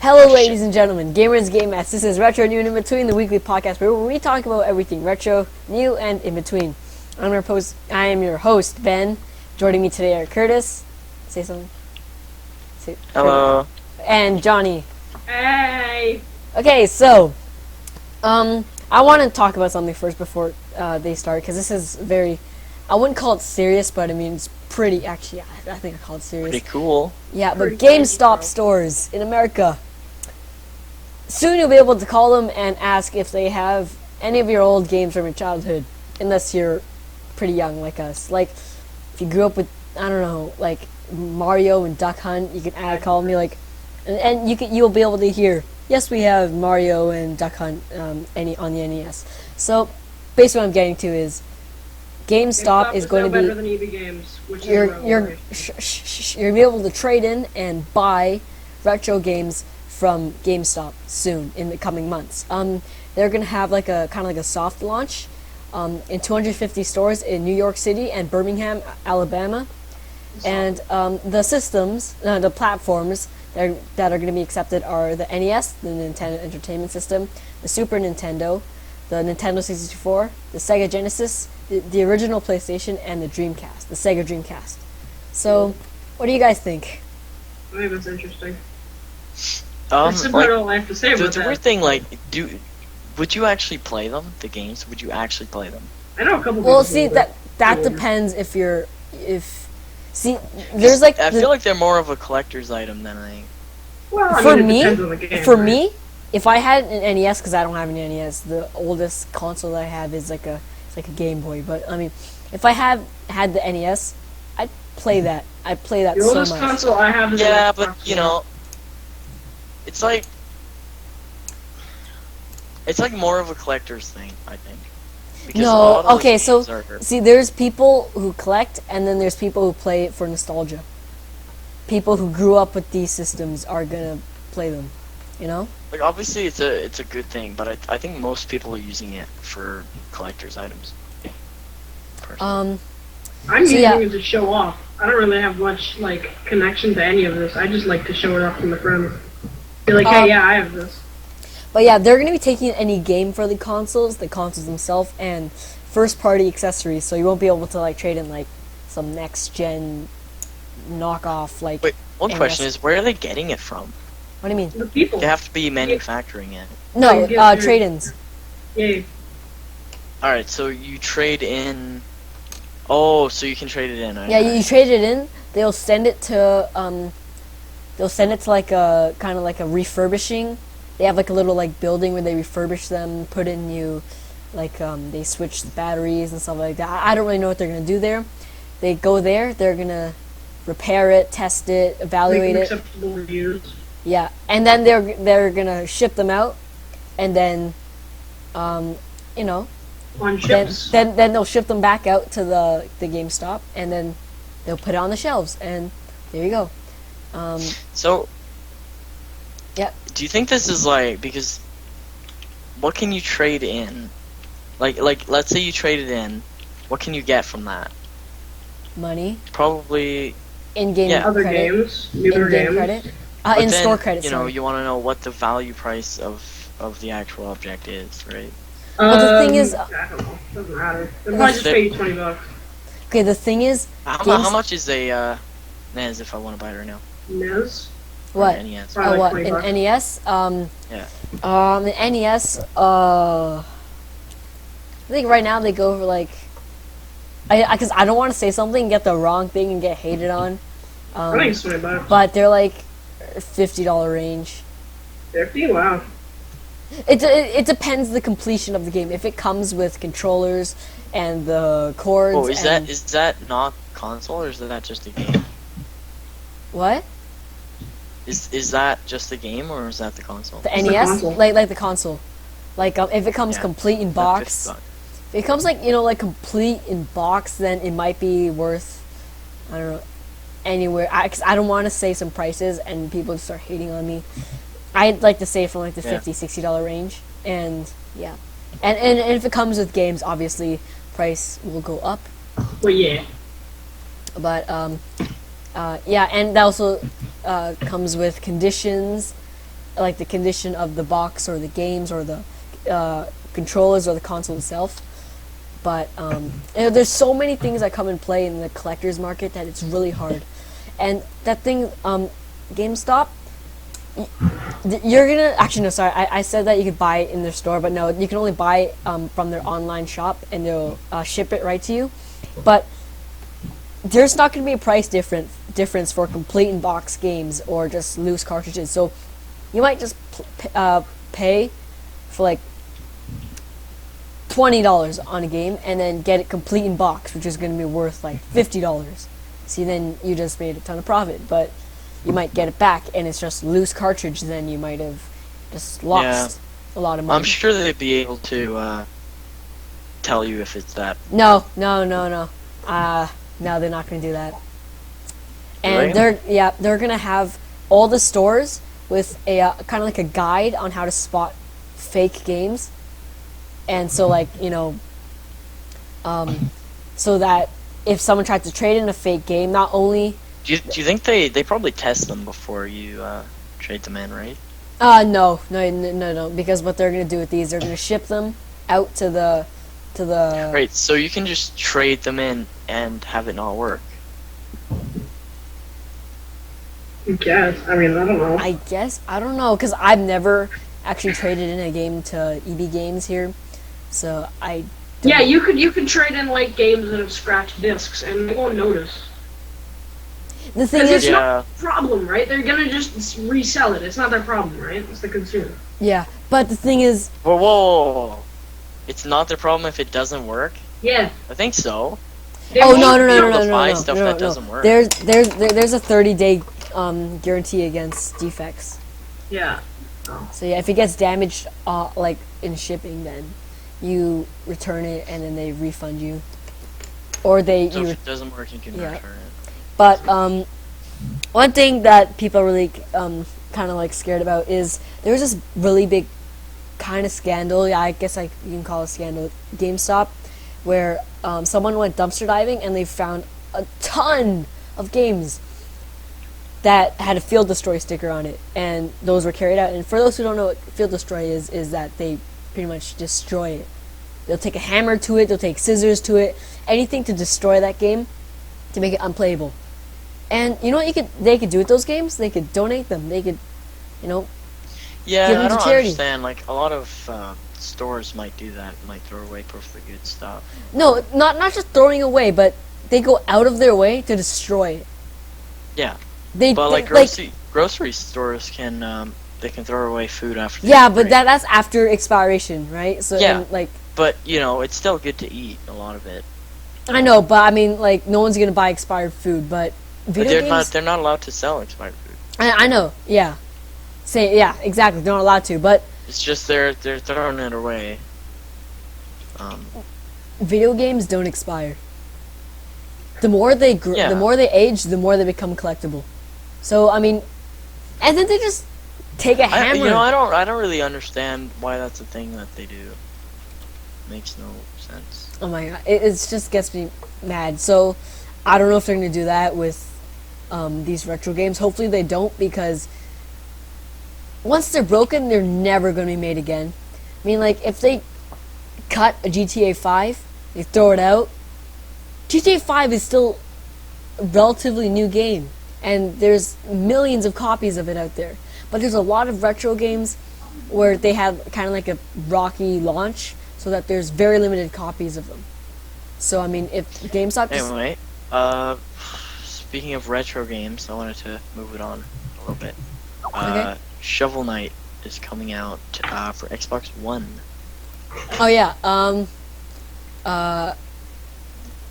Hello, ladies and gentlemen, gamers, game mats. This is Retro, New, and In Between, the weekly podcast where we talk about everything retro, new, and in between. I am your host, Ben. Joining me today are Curtis. Say something. Hello. And Jonny. Hey. Okay, so I want to talk about something first before they start, because this is very, I wouldn't call it serious, but I mean it's pretty. Actually, I think I call it serious. Pretty cool. Yeah, but Pretty GameStop cool. stores in America. Soon you'll be able to call them and ask if they have any of your old games from your childhood, unless you're pretty young like us. Like, if you grew up with, I don't know, like Mario and Duck Hunt, you can call me like, and you'll be able to hear, yes, we have Mario and Duck Hunt on the NES. So, basically, what I'm getting to is, GameStop is going to be better than EB Games, which you're is gonna be able to trade in and buy retro games from GameStop soon in the coming months. They're gonna have like a kind of like a soft launch in 250 stores in New York City and Birmingham, Alabama, and the systems, the platforms that are gonna be accepted are the NES, the Nintendo Entertainment System, the Super Nintendo, the Nintendo 64, the Sega Genesis, the original PlayStation, and the Dreamcast, the Sega Dreamcast. So, what do you guys think? I think that's interesting. That's about Like, all I have to say about the that. weird thing, like, would you actually play them? The games? Would you actually play them? I know a couple. Well, people see, who that do. depends see, there's like I feel like they're more of a collector's item than I. Well, I for mean, it me, depends on the game, for right? me, if I had an NES, because I don't have an NES, the oldest console that I have is like a Game Boy. But I mean, if I had the NES, I'd play that. I'd play that The so oldest much. console I have is Yeah, an but Xbox you One. know, it's like more of a collector's thing, I think. Because a No, lot of those okay, so games are- see, there's people who collect, and then there's people who play it for nostalgia. People who grew up with these systems are gonna play them, you know? like obviously it's a good thing, but I think most people are using it for collector's items. Personally. I'm so using yeah. it to show off. I don't really have much like connection to any of this. I just like to show it off to my friends. Be like, hey, yeah, I have this. But yeah, they're gonna be taking any game for the consoles themselves, and first-party accessories. So you won't be able to like trade in like some next-gen knockoff like. Wait, one NES. question is, where are they getting it from? What do you mean? The people. They have to be manufacturing it. No, you get your- trade-ins. Yeah. Alright, so you trade in... Oh, so you can trade it in. Yeah, you trade it in. They'll send it to like a kind of like a refurbishing. They have like a little like building where they refurbish them, put in new, like they switch the batteries and stuff like that. I don't really know what they're gonna do there. They go there, they're gonna repair it, test it, evaluate Make it. them acceptable reviews. Yeah, and then they're gonna ship them out, and then, you know, On ships. then they'll ship them back out to the GameStop, and then they'll put it on the shelves, and there you go. So... Yep. Do you think this is like... Because... What can you trade in? Like, let's say you trade it in. What can you get from that? Money, Probably... in-game Yeah. Other credit, games. Newer in-game games. credit, But in-store then, credit. you know, sorry. you want to know what the value price of the actual object is, right? But the thing is- I don't know. Doesn't matter. They'll probably just pay you $20. Okay, the thing is, How much is a NES if I want to buy it right now? NES. Or what? an NES? Probably What? like An $20. NES? Yeah. An NES, I think right now they go for like, because I don't want to say something and get the wrong thing and get hated on. I think it's $20. But they're like $50 range. 50? Wow. It depends the completion of the game. If it comes with controllers and the cords. Oh, is and that not console or is that just a game? what? Is that just the game or is that the console? The It's the NES, console. like the console, like if it comes Yeah, complete in That box. 50 bucks. If it comes like like complete in box, then it might be worth, I don't know, anywhere. Cause I don't want to say some prices and people start hating on me. I'd like to say from like the Yeah. $50-$60 range, and yeah, and if it comes with games, obviously price will go up. Well, yeah. But yeah, and that also comes with conditions like the condition of the box or the games or the controllers or the console itself. But there's so many things that come in play in the collector's market that it's really hard. And that thing, GameStop, you're gonna actually no, sorry, I said that you could buy it in their store, but no, you can only buy it from their online shop, and they'll ship it right to you. But there's not gonna be a price difference for complete in box games or just loose cartridges. So you might just pay for like $20 on a game and then get it complete in box, which is going to be worth like $50. See, then you just made a ton of profit, but you might get it back and it's just loose cartridge, then you might have just lost a lot of money. I'm sure they'd be able to tell you if it's that. No, they're not going to do that. And Really? they're going to have all the stores with a kind of like a guide on how to spot fake games. And so, like, so that if someone tried to trade in a fake game, not only... Do you think they probably test them before you trade them in, right? No, because what they're going to do with these, they're going to ship them out to the... Right, so you can just trade them in and have it not work. I guess. I mean, I don't know. I don't know, because I've never actually traded in a game to EB Games here, so I don't Yeah, you could trade in like games that have scratched discs, and they won't notice. The thing Because is, it's not a problem, right? They're gonna just resell it. It's not their problem, right? It's the consumer. yeah, but the thing is, Whoa. It's not their problem if it doesn't work? Yeah. I think so. They oh won't- no, buy stuff that doesn't work. There's a 30-day guarantee against defects. Yeah. So yeah, if it gets damaged, like in shipping, then you return it and then they refund you, or So if it doesn't work, you can return it. But one thing that people are really kind of like scared about is there was this really big kind of scandal. Yeah, I guess you can call it a scandal. GameStop, where someone went dumpster diving and they found a ton of games that had a Field Destroy sticker on it, and those were carried out. And for those who don't know what Field Destroy is that they pretty much destroy it. They'll take a hammer to it, they'll take scissors to it, anything to destroy that game to make it unplayable. And you know what they could do with those games? They could donate them. They could, Yeah, give them I to don't charity. understand. Like, a lot of stores might do that, might throw away perfectly good stuff. no, not just throwing away, but they go out of their way to destroy it. Yeah. They But like grocery stores can they can throw away food after. yeah, but that's after expiration, right? So Yeah. and, like But it's still good to eat a lot of it. I know, but I mean, like no one's gonna buy expired food, but video games. They're not allowed to sell expired food. I know, yeah. Yeah, exactly. They're not allowed to, but It's just they're throwing it away. video games don't expire. The more they Yeah. the more they age, the more they become collectible. So I mean, and then they just take a hammer. I don't really understand why that's a thing that they do. Makes no sense. Oh my god, it just gets me mad. So I don't know if they're gonna do that with these retro games. Hopefully they don't, because once they're broken, they're never gonna be made again. I mean, like if they cut a GTA 5, they throw it out. GTA 5 is still a relatively new game, and there's millions of copies of it out there. But there's a lot of retro games where they have kind of like a rocky launch, so that there's very limited copies of them. So I mean, if GameStop just Anyway, speaking of retro games, I wanted to move it on a little bit. Okay. Shovel Knight is coming out for Xbox One. oh yeah,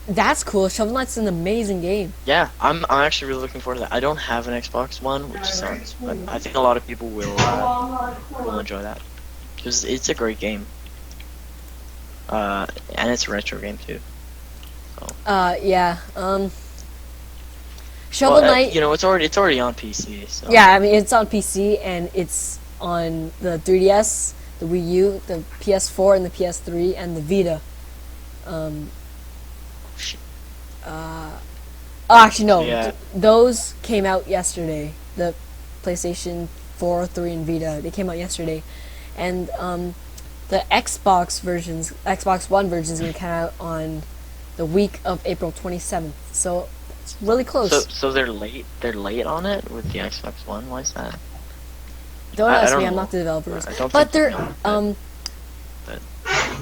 that's cool. Shovel Knight's an amazing game. Yeah, I'm actually really looking forward to that. I don't have an Xbox One, which sucks, but I think a lot of people will enjoy that because it's a great game. And it's a retro game too. Yeah. Shovel Knight. It's already on PC. So. Yeah, I mean it's on PC and it's on the 3DS, the Wii U, the PS4, and the PS3, and the Vita. Actually no, Yeah. those came out yesterday. The PlayStation 4, 3, and Vita. They came out yesterday, and the Xbox One version is gonna come out on the week of April 27th. So it's really close. So they're late. They're late on it with the Xbox One. Why is that? Don't I ask don't me. I'm know. not the developers. I don't But think they're you know, but-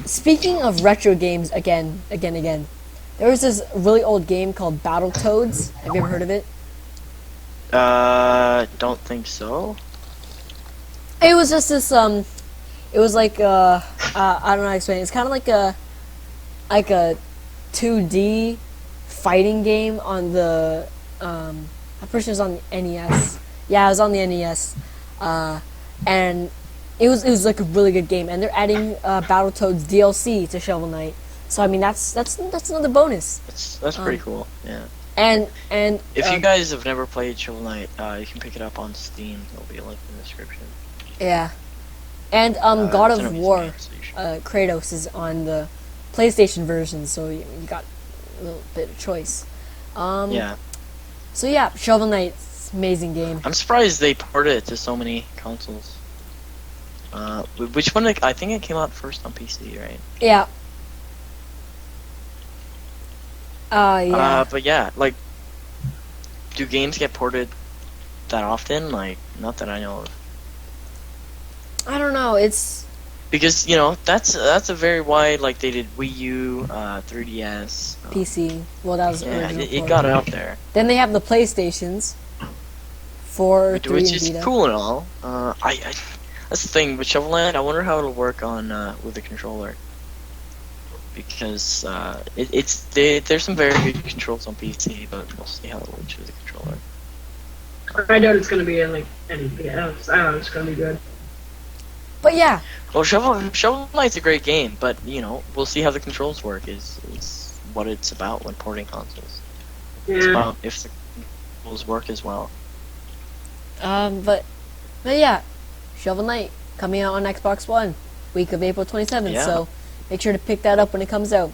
speaking of retro games again. There was this really old game called Battletoads. Have you ever heard of it? Don't think so. It was just this it was like I don't know how to explain it. It's kind of like a 2D fighting game on the I'm pretty sure it was on the NES. Yeah, it was on the NES. And it was like a really good game, and they're adding Battletoads DLC to Shovel Knight. So I mean that's another bonus. That's pretty cool. Yeah. And If you guys have never played Shovel Knight, you can pick it up on Steam. There'll be a link in the description. yeah, and God it's an of amazing War game, so you should- Kratos is on the PlayStation version, so you got a little bit of choice. Yeah. So yeah, Shovel Knight, amazing game. I'm surprised they ported it to so many consoles. Which one? I think it came out first on PC, right? Yeah. Yeah. But yeah, like, do games get ported that often? Like, not that I know of. I don't know. It's Because that's a very wide. Like they did Wii U, 3DS. PC. Well, that was Yeah, original. it port. got out there, Then they have the PlayStations. 4, 3, which and is Vita. cool and all. I that's the thing with Shovel Knight. I wonder how it'll work on with the controller. Because there's some very good controls on PC, but we'll see how it works with the controller. I doubt it's gonna be like anything else. I don't know, it's gonna be good. But yeah, Well, Shovel Knight's a great game, but we'll see how the controls work. Is what it's about when porting consoles. It's Yeah. about if the controls work as well. but yeah, Shovel Knight coming out on Xbox One, week of April 27th. Yeah. So make sure to pick that up when it comes out.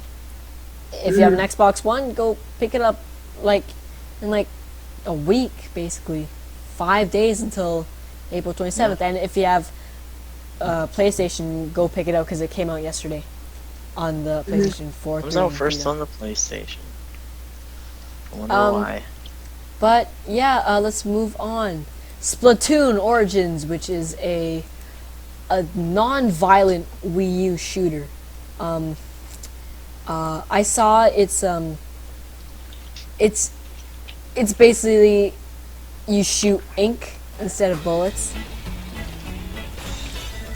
If you have an Xbox One, go pick it up in a week, basically 5 days until April 27th. And if you have PlayStation, go pick it up because it came out yesterday on the PlayStation 4. It was 3, out and first Vita. on the PlayStation. I wonder why. But yeah, let's move on. Splatoon Origins, which is a non-violent Wii U shooter. I saw it's basically you shoot ink instead of bullets.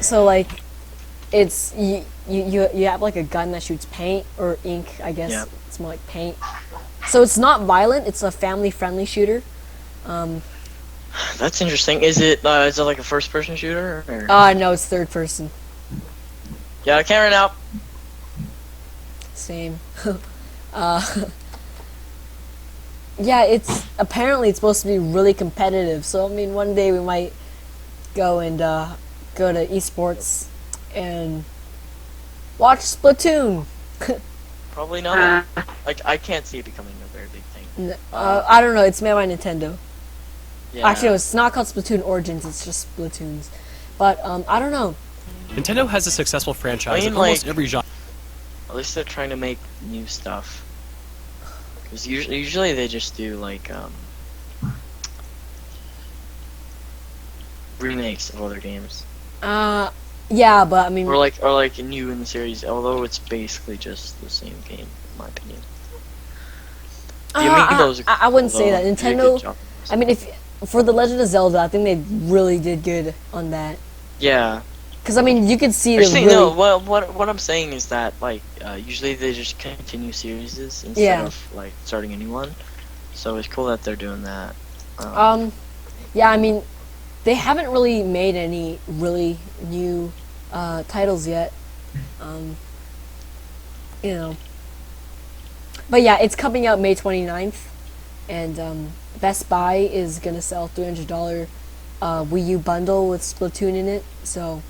So like it's you have like a gun that shoots paint or ink, I guess. Yeah. It's more like paint. So it's not violent, it's a family-friendly shooter. That's interesting. Is it like a first-person shooter? Or? No, it's third person. Yeah, camera now. Same. Yeah, it's apparently it's supposed to be really competitive. So I mean, one day we might go to esports and watch Splatoon. Probably not. Like I can't see it becoming a very big thing. I don't know. It's made by Nintendo. Yeah. Actually, it's not called Splatoon Origins. It's just Splatoons. But I don't know. Nintendo has a successful franchise I mean, in almost like- every genre. At least they're trying to make new stuff. Because usually they just do like remakes of other games, Yeah, but I mean, or like new in the series. Although it's basically just the same game, in my opinion. The Amigos I wouldn't say that. although they did a Nintendo. good job. I mean, if for the Legend of Zelda, I think they really did good on that. Yeah. Because I mean, you could see Actually, the really. no. Well, what I'm saying is that like usually they just continue series instead Yeah. of like starting a new one. So it's cool that they're doing that. Yeah, I mean, they haven't really made any really new titles yet. You know. But yeah, it's coming out May 29th, and Best Buy is gonna sell $300 Wii U bundle with Splatoon in it. So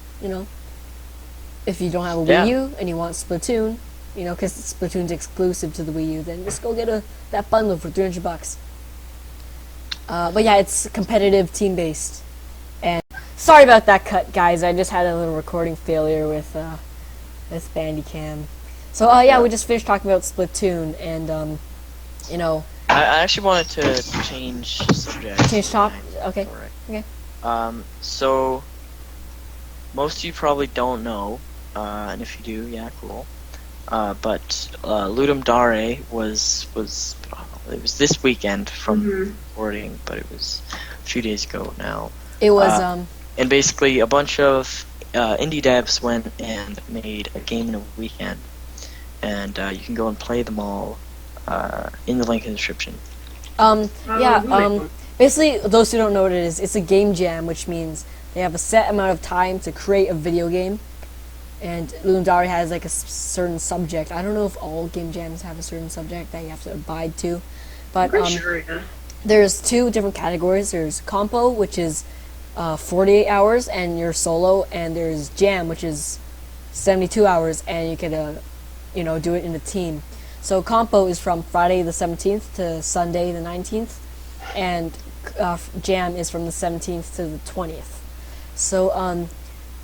if you don't have a Yeah. Wii U and you want Splatoon, because Splatoon's exclusive to the Wii U, then just go get that bundle for $300. But yeah, it's competitive, team-based, and Sorry about that cut, guys. I just had a little recording failure with this Bandicam. So yeah, we just finished talking about Splatoon, and you know, I actually wanted to change subject. change top. Okay. Alright. Okay. So most of you probably don't know, and if you do, yeah, cool. But Ludum Dare was it was this weekend from recording, but it was a few days ago now. It was And basically, a bunch of indie devs went and made a game in a weekend, and you can go and play them all in the link in the description. Basically, those who don't know what it is, it's a game jam, which means they have a set amount of time to create a video game. And Ludum Dare has like a certain subject. I don't know if all game jams have a certain subject that you have to abide to, but Sure, yeah. there's two different categories. There's compo, which is 48 hours, and you're solo, and there's jam, which is 72 hours, and you can do it in a team. So compo is from Friday the 17th to Sunday the 19th, and jam is from the 17th to the 20th. So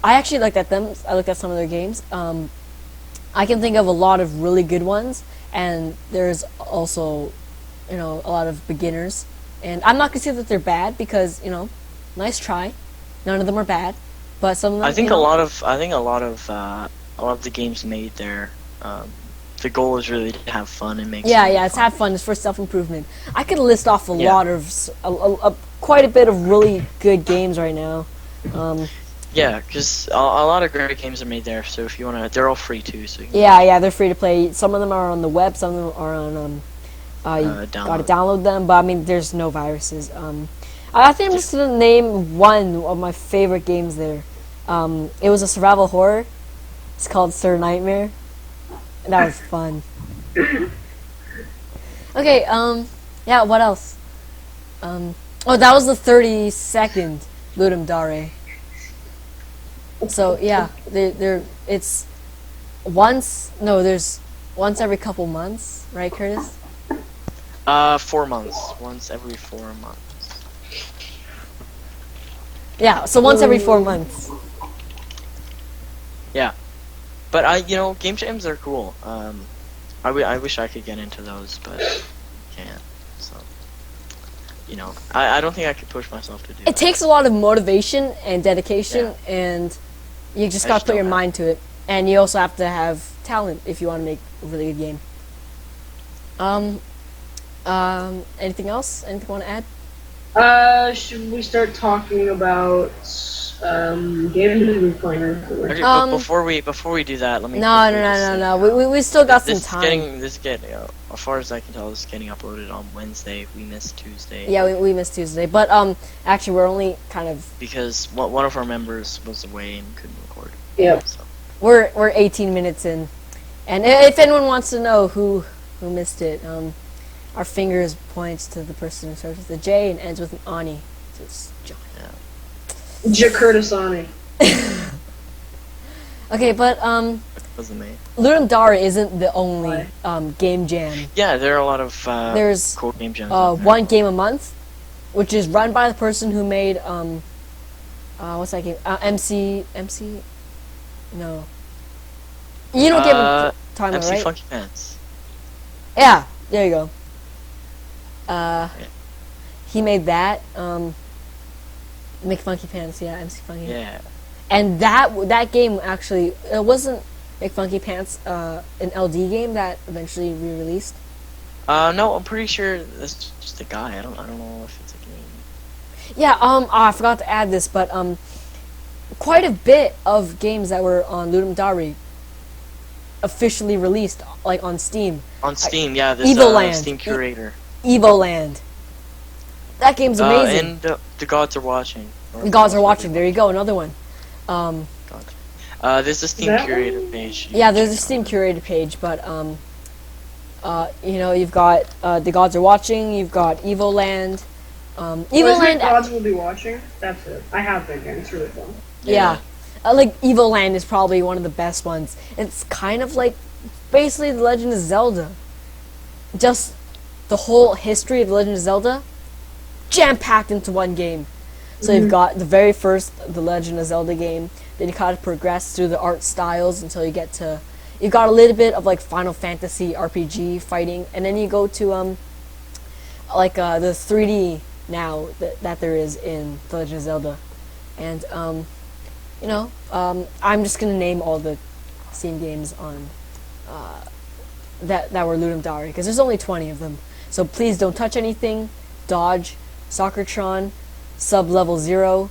I actually looked at them. I looked at some of their games. I can think of a lot of really good ones, and there's also, a lot of beginners. And I'm not gonna say that they're bad because, nice try. None of them are bad, but some of them. I think a lot of the games made there. The goal is really to have fun and make. Yeah, it's have fun. It's for self-improvement. I could list off a lot of quite a bit of really good games right now. Yeah, because a lot of great games are made there. So if you wanna, they're all free too. So you can yeah, they're free to play. Some of them are on the web. Some of them are on you gotta download them. But I mean, there's no viruses. I think I'm just gonna name one of my favorite games there. It was a survival horror. It's called Sir Nightmare. That was fun. Okay, yeah, what else? Oh, that was the 32nd Ludum Dare. So, yeah, there's once every couple months, right, Curtis? 4 months. Once every 4 months. Yeah, so once every 4 months. Yeah. But game jams are cool. I wish I could get into those, but can't. So, I don't think I could push myself to do. It takes a lot of motivation and dedication, and you just gotta put your mind to it. And you also have to have talent if you want to make a really good game. Anything else? Anything you want to add? Should we start talking about games we've been playing recently? Okay, but before we do that, let me. No. We still got some time. This is getting, as far as I can tell, this is getting uploaded on Wednesday. We missed Tuesday. Yeah, we missed Tuesday, but actually we're only kind of because one of our members was away and couldn't record. Yep. So. We're 18 minutes in, and if anyone wants to know who missed it, our fingers points to the person who starts with a J and ends with an Ani. So it's John. Curtis Jonny. Okay, but Wasn't me. Ludum Dare isn't the only game jam. Yeah, there are a lot of There's cool game jams. one game a month, which is run by the person who made what's that game? MC. No. You don't give a time, MC right? Funky Pants. Yeah, there you go. He made that. Make Funky Pants, yeah, MC Funky. Yeah. And that game actually, it wasn't Make Funky Pants an LD game that eventually re-released. No, I'm pretty sure that's just a guy. I don't know if it's a game. Yeah, I forgot to add this, but quite a bit of games that were on Ludum Dare officially released, like on Steam. On Steam, yeah, there's Evoland. Steam Curator. Evoland. That game's amazing. And The Gods Are Watching. The Gods Are Watching. There you go, another one. There's a Steam Curator page. Yeah, there's a Steam Curator page, but you've got The Gods Are Watching. You've got Evoland. Evoland. Gods will be watching. That's it. I have that game. It's really fun. Yeah. Like Evoland is probably one of the best ones. It's kind of like basically The Legend of Zelda. Just the whole history of The Legend of Zelda jam-packed into one game. So you've got the very first The Legend of Zelda game. Then you kind of progress through the art styles until you get to. You got a little bit of like Final Fantasy RPG fighting, and then you go to the 3D now that there is in The Legend of Zelda, and I'm just gonna name all the Steam games on that were Ludum Dare because there's only 20 of them. So please don't touch anything. Dodge, Soccertron, Sub Level 0,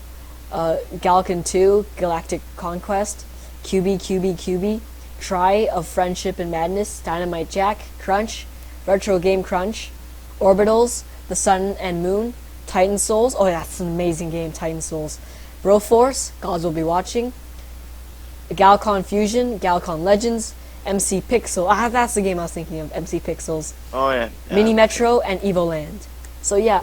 Galcan 2, Galactic Conquest, QB, Try of Friendship and Madness, Dynamite Jack, Crunch, Retro Game Crunch, Orbitals, The Sun and Moon, Titan Souls. Oh, yeah, that's an amazing game, Titan Souls. Broforce, Gods Will Be Watching, Galcon Fusion, Galcon Legends, MC Pixel. That's the game I was thinking of, MC Pixels. Oh yeah. Mini Metro and Evoland. So yeah,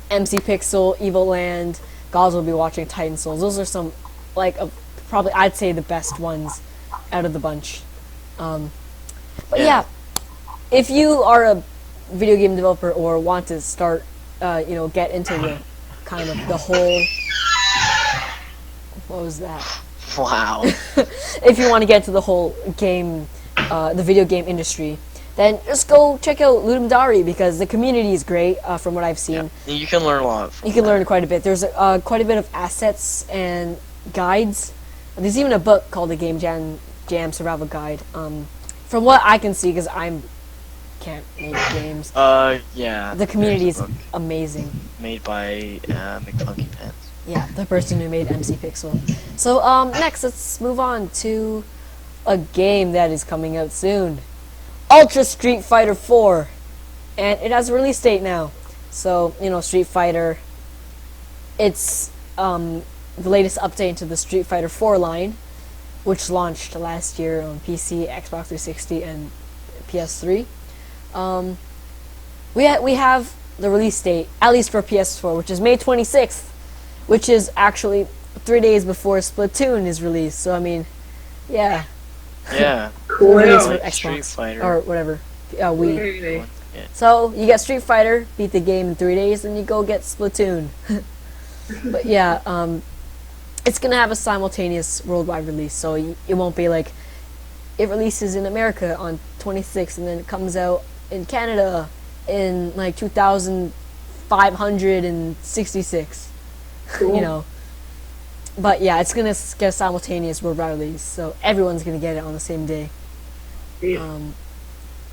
MC Pixel, Evoland, Gods Will Be Watching, Titan Souls. Those are some, probably I'd say the best ones out of the bunch. But yeah, if you are a video game developer or want to start, get into the kind of the whole. What was that? Wow. If you want to get to the whole game, the video game industry, then just go check out Ludum Dare because the community is great from what I've seen. Yeah. You can learn a lot. You can learn quite a bit. There's quite a bit of assets and guides. There's even a book called the Game Jam Survival Guide. From what I can see, because I can't make games. Yeah. The community is amazing. Made by McFunky Pants. Yeah, the person who made MC Pixel. So, next, let's move on to a game that is coming out soon. Ultra Street Fighter 4. And it has a release date now. So, Street Fighter, it's the latest update to the Street Fighter 4 line, which launched last year on PC, Xbox 360, and PS3. We have the release date, at least for PS4, which is May 26th. Which is actually 3 days before Splatoon is released. So, I mean, yeah. Yeah. Cool. Release for Street Xbox. Fighter. Or whatever. Wii. Hey. So, you get Street Fighter, beat the game in 3 days, and you go get Splatoon. But yeah, it's going to have a simultaneous worldwide release. So, it won't be like, it releases in America on 26th, and then it comes out in Canada in like 2566. Cool. But yeah, it's gonna get a simultaneous worldwide release, so everyone's gonna get it on the same day. Yeah.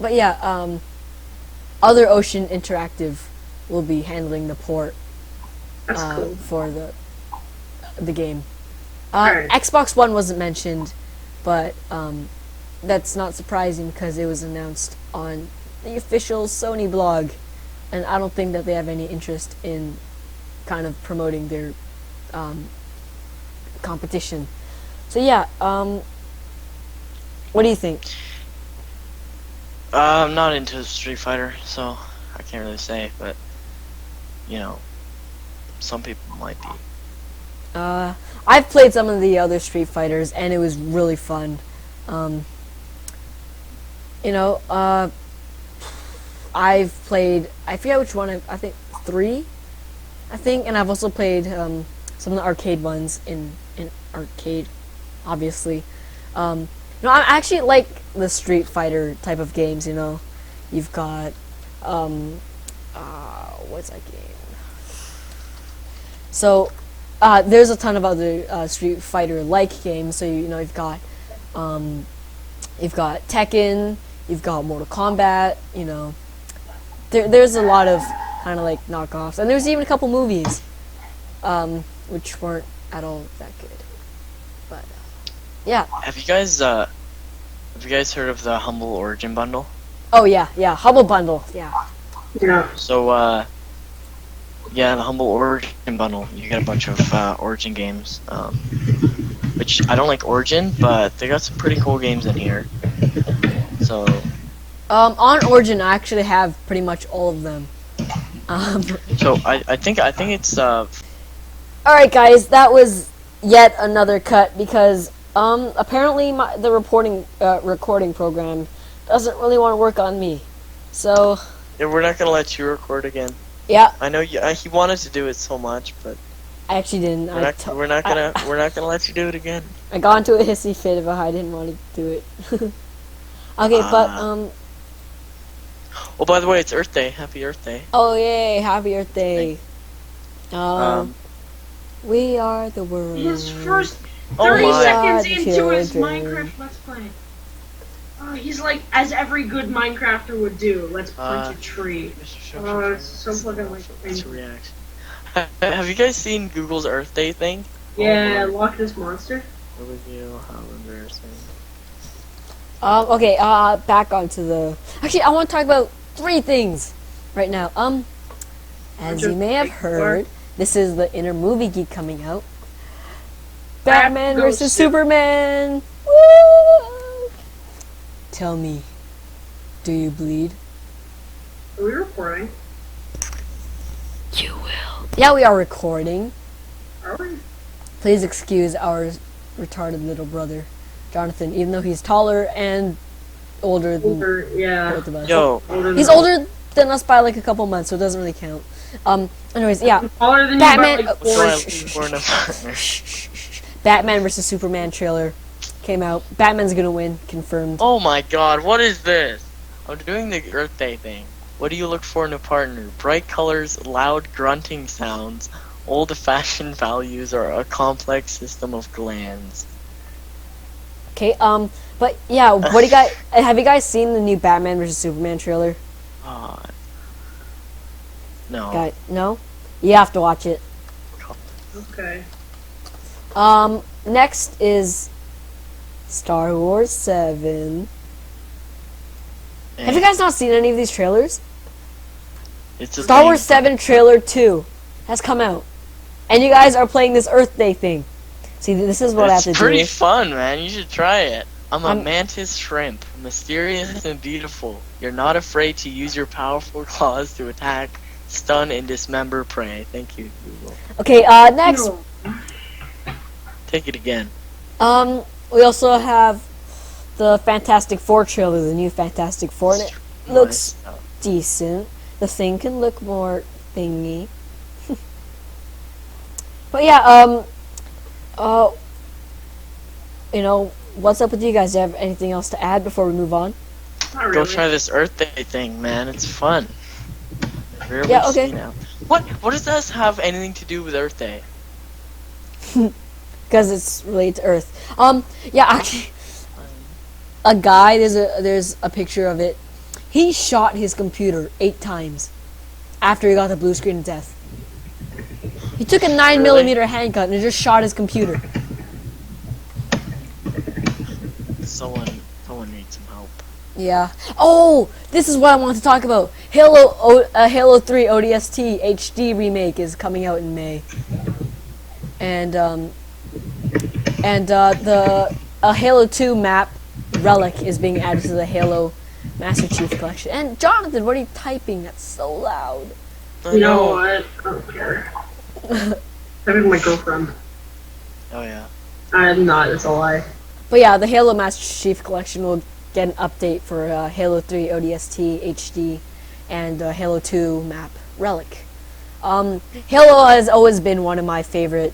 But yeah, Other Ocean Interactive will be handling the port That's cool. for the game. Alright. Xbox One wasn't mentioned, but that's not surprising because it was announced on the official Sony blog, and I don't think that they have any interest in kind of promoting their competition. So yeah, what do you think? I'm not into Street Fighter, so I can't really say, but some people might be. I've played some of the other Street Fighters and it was really fun. I've played, I forget which one, I think 3, and I've also played some of the arcade ones in arcade, obviously. I actually like the Street Fighter type of games. You've got what's that game? So there's a ton of other Street Fighter like games. So you've got Tekken, you've got Mortal Kombat. There's a lot of kind of like knockoffs, and there's even a couple movies, which weren't at all that good. But yeah. Have you guys heard of the Humble Origin bundle? Oh yeah, Humble Bundle, yeah. Yeah. So the Humble Origin bundle, you get a bunch of Origin games, which I don't like Origin, but they got some pretty cool games in here. So on Origin, I actually have pretty much all of them. So I think it's Alright guys, that was yet another cut because apparently the recording program doesn't really want to work on me. So yeah, we're not gonna let you record again. Yeah, I know you, he wanted to do it so much, but I actually didn't. we're not gonna let you do it again. I got into a hissy fit about how I didn't want to do it. Okay, but Oh, by the way, it's Earth Day. Happy Earth Day. oh yay, happy Earth Day. Um, We are the world. His first Oh 30 my. seconds God, into his children. Minecraft Let's Play. He's like, as every good Minecrafter would do, let's punch a tree. Oh, it's so fucking like It's a crazy. reaction. Have you guys seen Google's Earth Day thing? Yeah, Loch Ness Monster. Overview, how embarrassing. Okay, back onto the... Actually, I want to talk about 3 things right now. As you may have heard, this is the Inner Movie Geek coming out. Batman versus Superman! Woo! Tell me, do you bleed? Are we recording? You will. Yeah, we are recording. Are we? Please excuse our retarded little brother, Jonathan, even though he's taller and older than Yeah. both of us. Yo, He's older than us by like a couple months, so it doesn't really count. Anyways, yeah. Taller than Batman- you by like oh, 4 we're inches. in a partner. Batman versus Superman trailer came out. Batman's gonna win, confirmed. Oh my god, what is this? I'm doing the Earth Day thing. What do you look for in a partner? Bright colors, loud grunting sounds, old-fashioned values, or a complex system of glands? Okay, but yeah, what do you guys have you guys seen the new Batman versus Superman trailer? No. Guy, no? You have to watch it. Okay. Next is Star Wars 7. Have you guys not seen any of these trailers? It's a Star thing. Wars 7 trailer 2 has come out. And you guys are playing this Earth Day thing. See, this is what I have to It's do. pretty fun, man. You should try it. I'm a I'm- mantis shrimp, mysterious and beautiful. You're not afraid to use your powerful claws to attack, stun, and dismember prey. Thank you, Google. Okay, next, No. Take it again. we also have the Fantastic Four trailer, the new Fantastic Four, and it looks decent. The Thing can look more thingy. But yeah, you know, what's up with you guys? Do you have anything else to add before we move on? Not Go really. try this Earth Day thing, man. It's fun. Rarely Yeah, okay. seen out. What does this have anything to do with Earth Day? Because it's related to Earth. Yeah, actually, a guy, there's a picture of it. He shot his computer 8 times after he got the blue screen of death. He took a 9mm handgun and just shot his computer. Someone needs some help. Yeah. Oh, this is what I want to talk about. Halo 3 ODST HD remake is coming out in May. And the Halo 2 map Relic is being added to the Halo Master Chief Collection. And Jonathan, what are you typing? That's so loud. You know what? I don't care. That is my girlfriend. Oh yeah. I'm not, it's a lie. But yeah, the Halo Master Chief Collection will get an update for Halo 3 ODST HD and Halo 2 map Relic. Halo has always been one of my favorite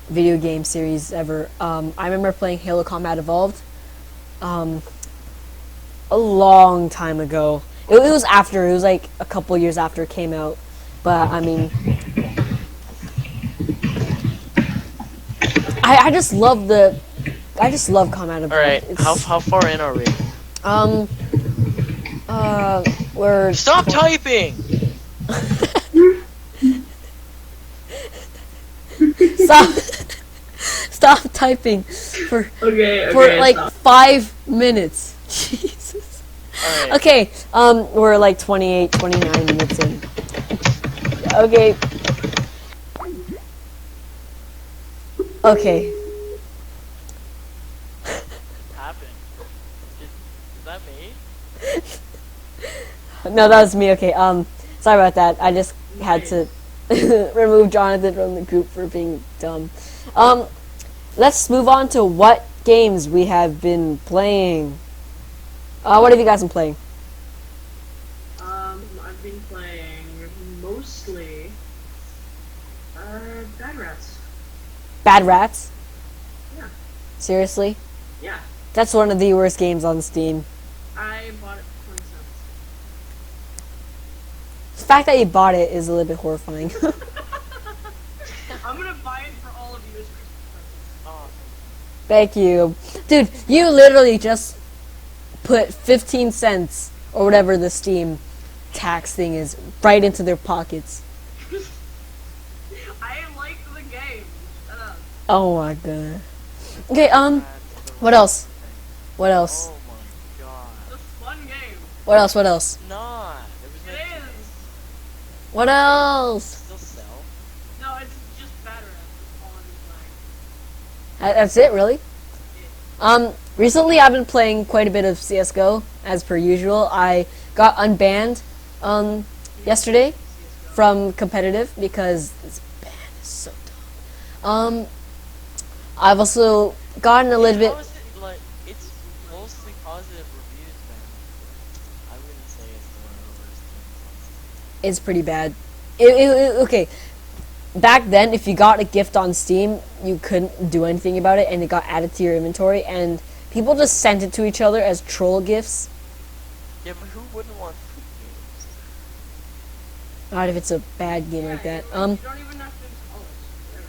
video game series ever. I remember playing Halo Combat Evolved a long time ago. It was like a couple years after it came out. But I mean, I just love Combat Evolved. All right. It's- How far in are we? We're Stop typing. Stop typing for Okay, like stop. 5 minutes. Jesus. All right. Okay, we're like 28, 29 minutes in. Okay. Okay. Happened. Is that me? No, that was me. Okay. Sorry about that. I just had to remove Jonathan from the group for being dumb. Let's move on to what games we have been playing. What have you guys been playing? I've been playing Bad Rats? Yeah. Seriously? Yeah. That's one of the worst games on Steam. I bought it for 20 cents. The fact that you bought it is a little bit horrifying. I'm gonna buy it for all of you as Christmas presents. Awesome. Thank you. Dude, you literally just put 15 cents or whatever the Steam tax thing is right into their pockets. I like the game. Shut up. Oh my god. Okay, That's the what else? What Oh else? my god. It's a fun game. What else? What else? It's not. It was It meant to is. What else? still sell. No, it's just better. That's all I'm playing. That's it, really? Recently I've been playing quite a bit of CSGO, as per usual. I got unbanned, yesterday from competitive because this ban is so dumb. I've also gotten a little bit... How is it, like, it's mostly positive reviews, man. I wouldn't say it's one of the worst things. It's pretty bad. Okay, back then, if you got a gift on Steam, you couldn't do anything about it, and it got added to your inventory, and people just sent it to each other as troll gifts. Yeah, but who wouldn't want free games? Not if it's a bad game like that. You don't even have to install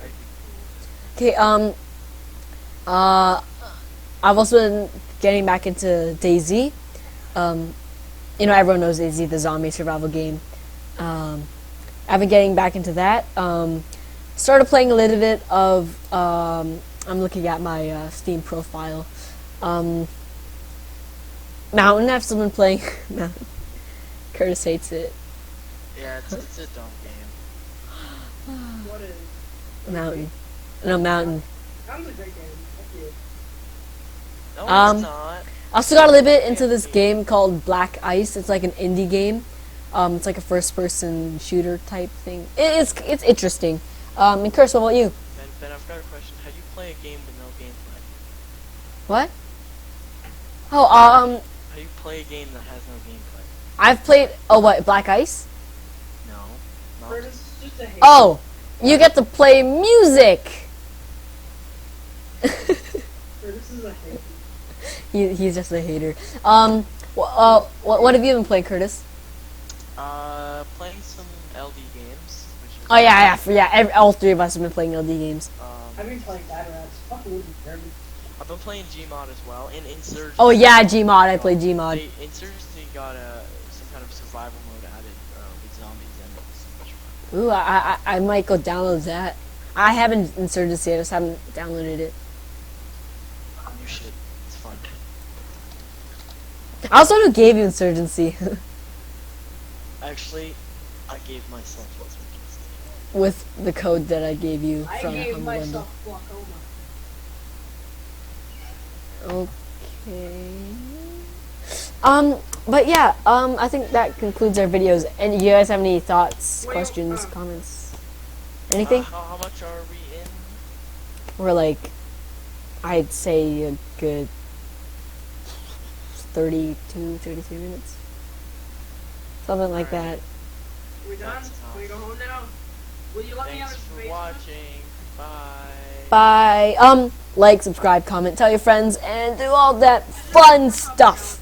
it. Okay, I've also been getting back into DayZ. You know, everyone knows DayZ, the zombie survival game. I've been getting back into that. Started playing a little bit of, I'm looking at my Steam profile. Mountain, I've still been playing. Mountain. Curtis hates it. Yeah, it's a dumb game. What is? Mountain. No, Mountain. Sounds a great game. Fuck you. No, Um, it's not. I also got a little bit into this game called Black Ice. It's like an indie game. It's like a first-person shooter type thing. It's interesting. And Curtis, what about you? Ben, I've got a question. How do you play a game with no gameplay? What? Oh, How do you play a game that has no gameplay? I've played. Oh, what? Black Ice? No. No. Curtis is just a hater. Oh, you get to play music. Curtis is a hater. He's just a hater. What have you been playing, Curtis? Playing some LD games, which is Oh yeah. All three of us have been playing LD games. I've been playing Bad Rats. Fucking Woody Derby. I've been playing Gmod as well, and Insurgency. Oh yeah, Gmod. I played Gmod. Insurgency got some kind of survival mode added with zombies, and it's so much fun. Ooh, I might go download that. I haven't Insurgency. I just haven't downloaded it. You should. It's fun. I also know gave you Insurgency Actually, I gave myself Insurgency. with the code that I gave you I from gave Humble myself glaucoma. Bundle. Okay. But yeah, I think that concludes our videos. And you guys have any thoughts, Wait, questions, comments, anything? How much are we in? We're like, I'd say a good 33 minutes. Something like that. Are we done? That's Can we go home now? Will you let me out Thanks of for space? watching. Bye. Bye. Like, subscribe, comment, tell your friends, and do all that fun stuff.